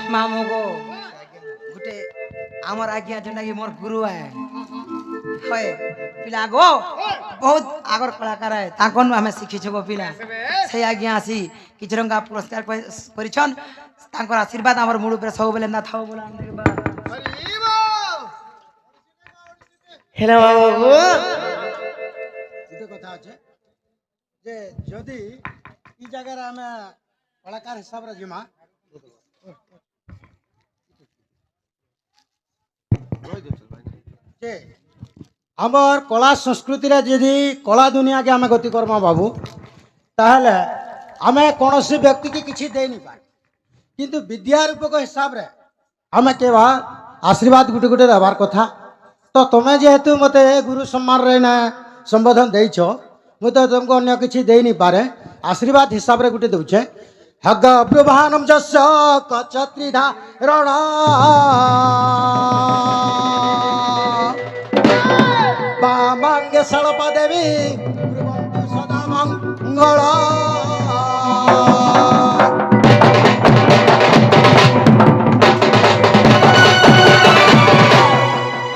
मामू को गुटे आमर आज्ञा जेना कि मोर गुरु है होय पिला गो बहुत आगर कलाकार है ताकन हमें शिखी छगो पिला से आज्ञा आसी किछ रंगा पुरस्कार परिछन तांकर आशीर्वाद हमर मुड़ पे सब बेले ना थाओ बोला हमके बा हेलो बाबू गुटे कथा আছে যে যদি এই জায়গায় আমি কলাকার হিসাবে জিমা যে আমার কলা সংস্কৃতিরে যদি কলা দুনিয়াকে আমি গতি করমা বাবু তাহলে আমি কোনসি ব্যক্তিকে কিছু দেইনি পাই কিন্তু বিদ্যারূপক হিসাবে আমি কেবা আশীর্বাদ গুটে গুটে দেবার কথা তো তুমি যেহেতু মতে গুরু সম্মান রইনা সম্বোধন দেইছ মু তো তোমাকে অন্য কিছু দেইনি পারে আশীর্বাদ হিসাবে গুটে দেউছে হগ প্রভানম যস্য কচত্রিধা রণ বামাঙ্গে সলপা দেবী সদা মঙ্গল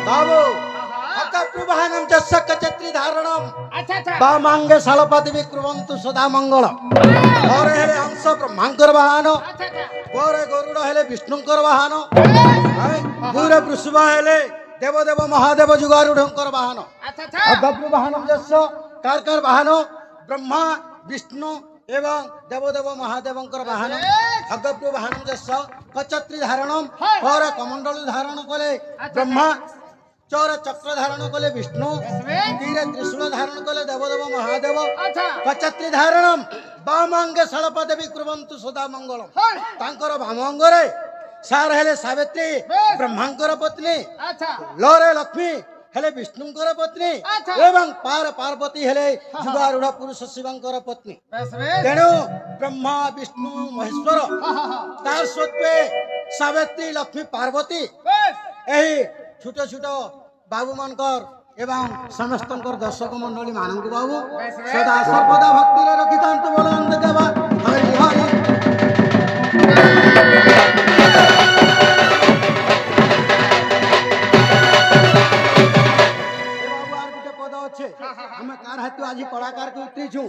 বাবু হগ প্রভানম যস্য কচত্রিধারণম বামাঙ্গে সলপা দেবী কুর্বন্তু সদা মঙ্গল ঘরে হেলে হংস ব্রহ্মাঙ্কর বাহন পরে গরুড় হেলে বিষ্ণুঙ্কর বাহন পুরে বৃষভ হেলে দেবদেব মহাদেব যুগারূঢ়ঙ্কর বাহন অগপ্রু বাহন যস্য কার বাহন ব্রহ্মা বিষ্ণু এবং দেবদেব মহাদেবঙ্কর বাহন অগপ্রু বাহন যস্য কচত্রি ধারণম পরে কমণ্ডল ধারণ কলে ব্রহ্মা চৌর চক্র ধারণ কলে বিষ্ণু তীরে ত্রিশূল ধারণ কলে দেবদেব মহাদেব কচত্রি ধারণম বামাঙ্গে সলপা দেবী কুর্বন্তু সদা মঙ্গলম তাঙ্কর বামঙ্গরে সার হেলে সাবিত্রী ব্রহ্মাঙ্কর পত্নী লরে লক্ষ্মী হেলে বিষ্ণুঙ্কর পত্নী এবং পার্বতী হেলে যুগারূঢ় পুরুষ শিবঙ্কর পত্নী তেণু ব্রহ্মা বিষ্ণু মহেশ্বর তার সত্ত্বে সাবিত্রী লক্ষ্মী পার্বতী এই ছোট ছোট বাবু মানকর এবং সমস্তঙ্কর দর্শক মন্ডলী মানঙ্কু বাবু সদা সর্বদা ভক্তিরে রক্ষিতান্ত বলন্ত দেবা হরি হরি আমি কার হাতু আজি কলাকার কে উতরিছু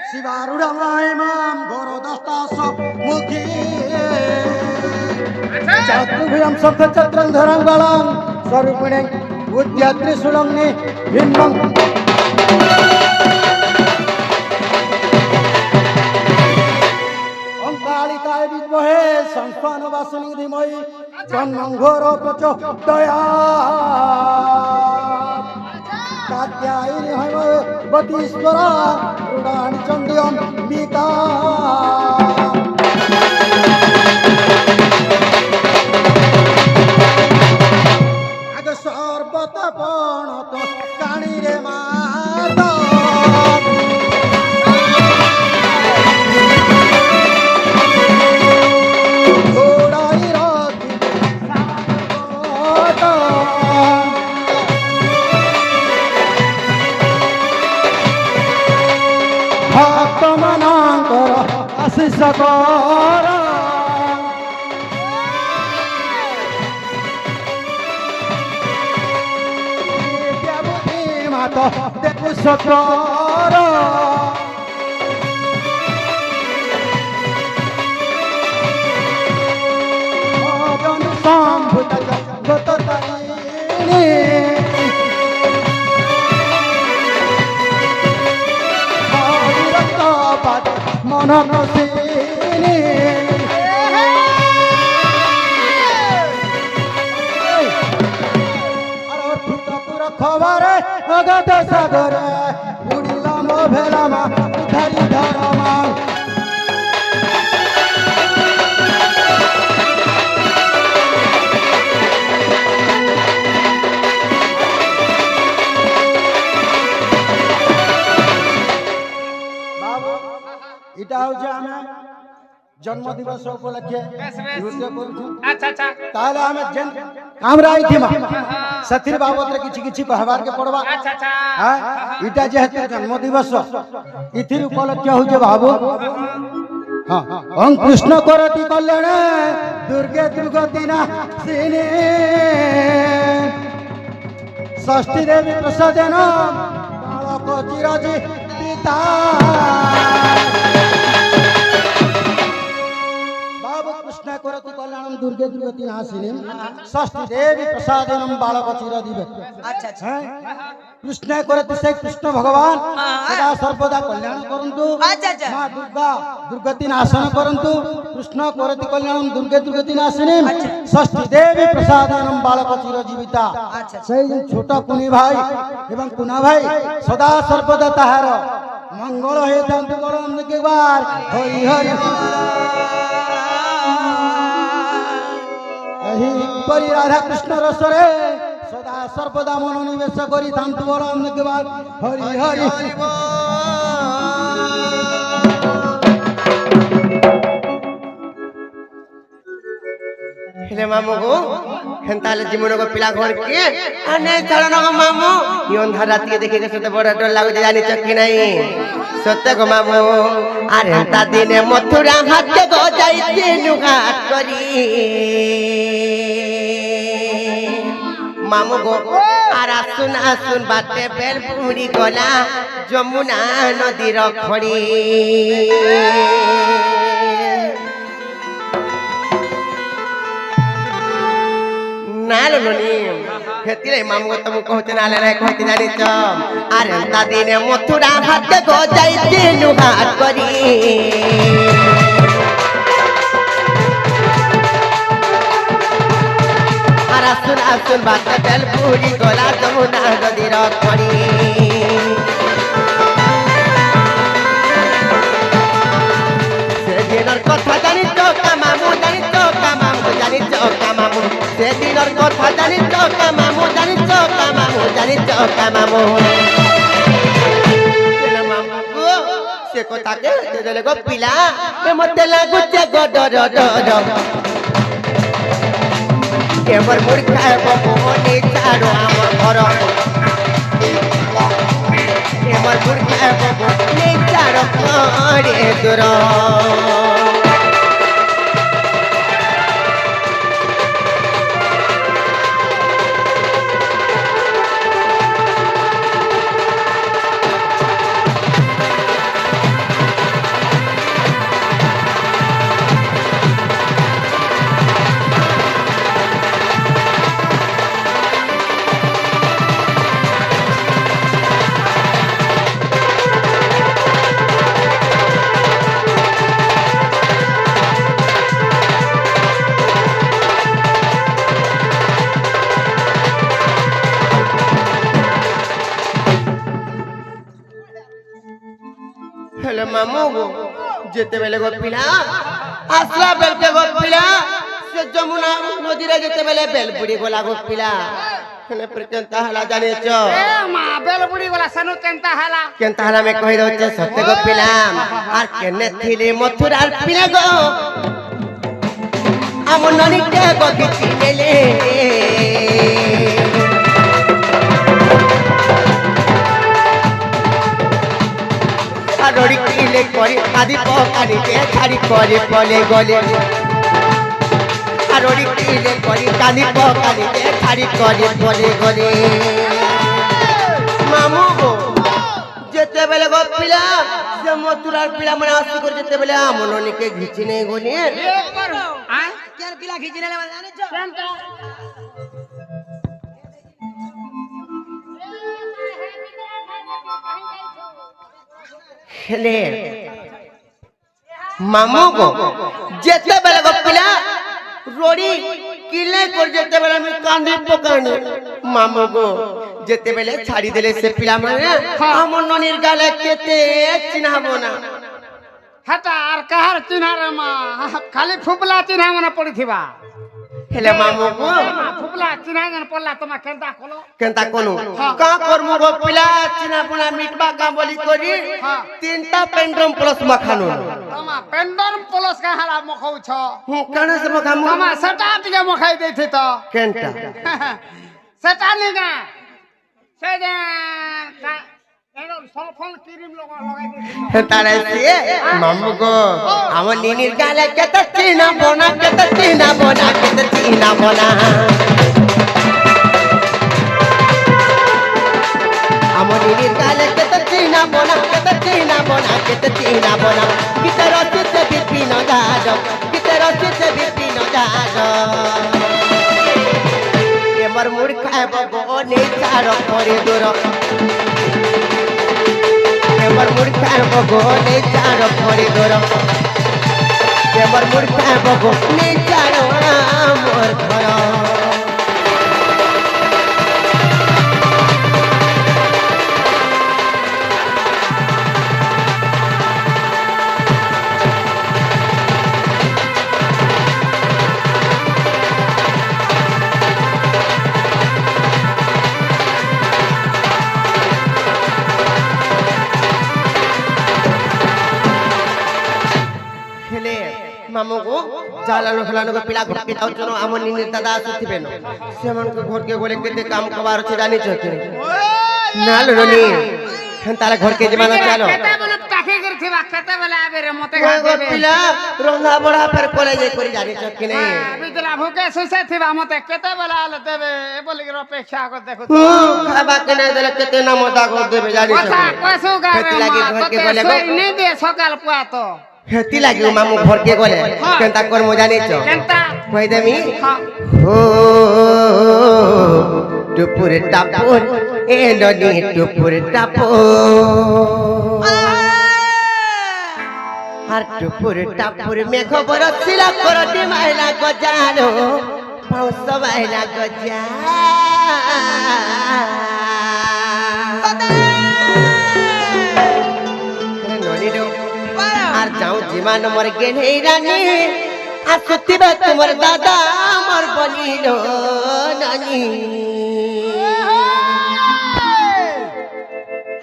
শিবারুঢ় মাম ঘোর দস্তাস মুখী চতুর্ভুজম শব্দ চত্রং ধরং বলং স্বরূপিণে উদ্যা ত্রিশূলং নি ভিন্নং অঙ্কালিকায় বিদ্মহে সংস্থান বাসনি ধীমহি জন্মং ঘোর প্রচোদয়া কাত্যায়নী হৈবতীশ্বরা রুণানি চণ্ডী অম্বিকা আগ সর্বতপণত কাণী রে মাতা ঘোড়াই রথি ভক্ত মনাঙ্কর আশিষ কর মাত দেখু সতর সম্ভুত জগত তারিণী মন প্রসিনী খবরে অগত সাগরে উড়িলাম ভেলামা ধরি ধরমা বাবু এটা হচ্ছে আমি জন্মদিবস উপলক্ষে নৃত্য করছু তাহলে আমি যেন কামরা আইথিমা ସେଥିର ବାବଦରେ କିଛି କିଛି କହିବାରକେ ପଡବା ହଁ ଏଇଟା ଯେହେତୁ ଜନ୍ମଦିବସ ଏଥିର ଉପଲକ୍ଷ୍ୟ ହଉଛି ବାବୁ ওং কৃষ্ণ করতি কল্যাণ দুর্গে দুর্গতি না সিনে ষষ্ঠী দেবী প্রসাদেন বালক চিরজি পিতা বাবু কৃষ্ণ করতি কল্যাণম দুর্গে দুর্গতি না সিনে ষষ্ঠী দেবী প্রসাদেন বালক চিরজীব আচ্ছা আচ্ছা কৃষ্ণ করতে সেই কৃষ্ণ ভগবান সদা সর্বদা কল্যাণ করন্তু আচ্ছা আচ্ছা মা দুর্গা দুর্গতি নাশন করন্তু কৃষ্ণ করতি কল্যাণ দুর্গে দুর্গতি নাশিনী ষষ্ঠী দেবী প্রসাদানম বালক চিরজীবিতা আচ্ছা সেই ছোট কুনি ভাই এবং কুনা ভাই সদা সর্বদা তাহার মঙ্গল হয়ে থাকন্তু বলন্ত কেবার হরি হরি ଏହି ପରି ରାଧା କୃଷ୍ଣ ରସରେ ସଦା ସର୍ବଦା ମନୋନିବେଶ କରିଥାନ୍ତୁ ବଳନ୍ଦ କେବାର ହରି ହରି ହେଲେ ମାମୁ ଗୋ ହେନ୍ତା ହେଲେ ଜିମୁନ ଗୋ ପିଲା ଘର କିଏ ଆନେ ଛାଡନ ଗୋ ମାମୁ ଇ ଅନ୍ଧାର ରାତିକେ ଦେଖିକି ସତେ ବଡ ଡର ଲାଗୁଛି ଜାଣିଛ କି ନାହିଁ ସତେ ଗୋ ମାମୁ ଆରେ ହେନ୍ତା ଦିନେ ମଥୁରା ହାତେ ଗୋ ଯାଇଥିଲୁ ହାଟ କରି মামু গো আর আসুন আসুন বাটে বেল পুরি গলা যমুনা নদীর খড়ি নালো ননি হেতিলে মামু গো তুমি কহতে নালে রে কহতে জানিছ আর এন্তা দিনে মথুরা হাতে গো যাইতিলু হাট করি আসুন আসুন বাচ্চা তেল পুরি গলা যমুনা নদীর খড়ি সেদিনের কথা জানিছ কামামু জানিছ কামামু জানিছ কামামু সেদিনের কথা জানিছ কামামু জানিছ কামামু জানিছ কামামু সে কথাকে দেলে গো পিলা মতে লাগুছে গো ডর ডর এবার মূর্খা বনে ছাড়ো আমার ঘর এবার মূর্খা বনে ছাড়ো ঘরে দূর हेलो मामू गो जेते बेले गो पिला आसला बेल के गो पिला से जमुना नदी रे जेते बेले बेल बुड़ी गोला गो पिला हेले पर केनता हला जाने छ ए मा बेल बुड़ी गोला सनु केनता हला में कहि दो छ सत्य गो पिला आर केने थिले मथुरार पिला गो आम ननी के गो किछि नेले रोड़ी किले करी आदि पकानी के छाड़ी करे पले गले रोड़ी किले करी कानी पकानी के छाड़ी करे पले गले मामू गो जेते बेले गो पिला से मथुरार पिला मने आसी कर जेते बेले आमननी के घिची नै गने केन पिला खिची नेले जाने छ हेले मामू गो जेते बेले गो पिला रोड़ी किले कर जेते बेले में कांदी पकानी मामू गो जेते बेले छाड़ी देले से पिला माने हम ननीर गाले केते चिन्हाबो ना हटा आर कहर चिन्हा रे मा खाली फुपला चिन्हा मने पड़िथिबा हेले मामू गो फुपला चिन्हा जन पड़ला तमा केनता कोनु का करमु गो पिला चिन्हा पुना मिटबा का बोली करी तीनटा पेंड्रम प्लस मखानु तमा पेंडरम प्लस का हाला मखौ छ कने से मखामु तमा सटा दिगे मखाइ दैथे त केनता सटा निगा से जे এর সলফন ক্রিম লগাই দিছি হেন্তালে সিয়ে মামু গো আমার নিনির গালে কেতে চিনা বোনা কেতে চিনা বোনা কেতে চিনা বোনা আমার নিনির গালে কেতে চিনা বোনা কেতে চিনা বোনা কেতে চিনা বোনা ভিতর অতিতে বিপিন জাগ ভিতর অতিতে বিপিন জাগ এবার মুড় খাইব গো নেই চার করে দূর এবার মুড় খাইব গো নেই চার করে দূর এবার মুড় খাইব গো নেই চার মোর ঘর মামুগো জালানো খেলানো পিলা ঘরকে যাও চলো আমার নিনির দাদা আসুথিবে না সেমানকে ঘরকে গলে কেতে কাম কবার আছে জানিছ কি নাল রনি তাহলে ঘরকে জীবন চলো কেতে বলে টাকে করছিবা কেতে বলে আবে রে মতে গো গাবে পিলা রন্ধা বড়া ফের কলেজে করে জানিছ কি নাই বিদলা ভুকে সুসে থিবা মতে কেতে বলে আলে দেবে এ বলি কি অপেক্ষা কর দেখো খাবা কে নাই দিলে কেতে না মজা কর দেবে জানিছ কথা কইছো গাবে হেতি লাগি ঘরকে গলে গো নে দে সকাল পুয়া তো হেতি লাগি মামু ঘরকে গলে কেনতা কর্ম জানিছ কেনতা কই দেমি হ্যাঁ ও টুপুর টাপুর এ ননি টুপুর টাপুর আর টুপুর টাপুর মেঘ বরছিলা করটি মাইলা গজালো পাউস মাইলা গজা ননি रो আর যাও জীবন মর গেলে রানী আসুতিবে তোমার দাদা আমার বলিল নানি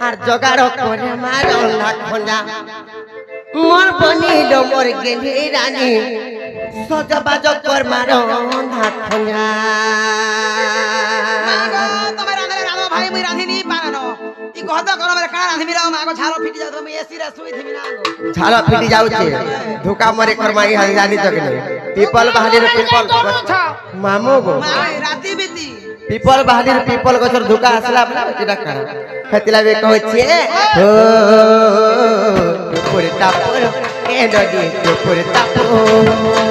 আর জগাড় করে মার লাখ খঞ্জা মোর বনিল মোর গেলে রানী সজবাজ কর মার লাখ খঞ্জা তোমার রাঁধে রাঁধো ভাই মুই রাঁধিনি পারানো ই গদ গরমে কাঁ রাঁধিবি রাও মাগো ঝালো ফিটি যাও তুমি এসি রে শুই থিবি না গো ঝাল ফিটি যাଉଛି ধোকা মরে করমাই জানি তো কিনে পিপল বাহালির পিপল মামু গো মাই রাতি বিতি পিপল বাহালির পিপল গছর ধোকা আসলা এটা কারা হেতিলা বে কইছে ও টুপুর টাপুর এ নদী টুপুর টাপুর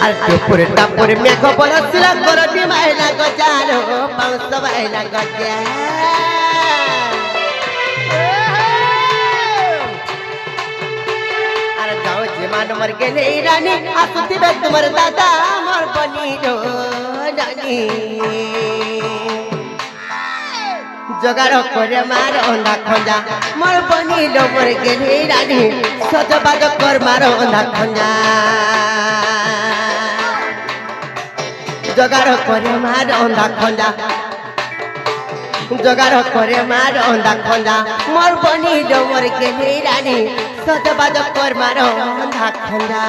আর টুপুর টাপুর মেঘ বরছিলা করটি মাইলা গজালো পাউস মাইলা গজা আর যাও জীবন মর গেলে রানী আসুতিবে তোমার দাদা আমার বনিল নানি জগাড় করে মার অন্ধা খঞ্জা মোর বনিল মর গেলে রানী সজবাজ কর মার অন্ধা খঞ্জা জগাড় করে মার অন্ধা খঞ্জা জগাড় করে মার অন্ধা খঞ্জা মোর বনিল মোর গেলে রানী সজবাজ কর মার অন্ধা খঞ্জা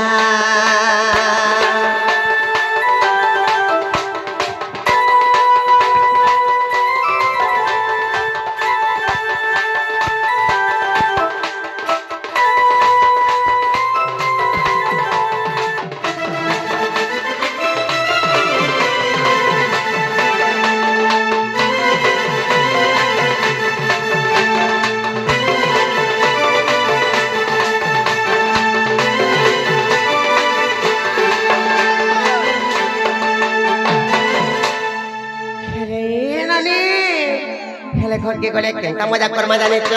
ঘরকে গলে কেনটা মজা কর্মা জানিছ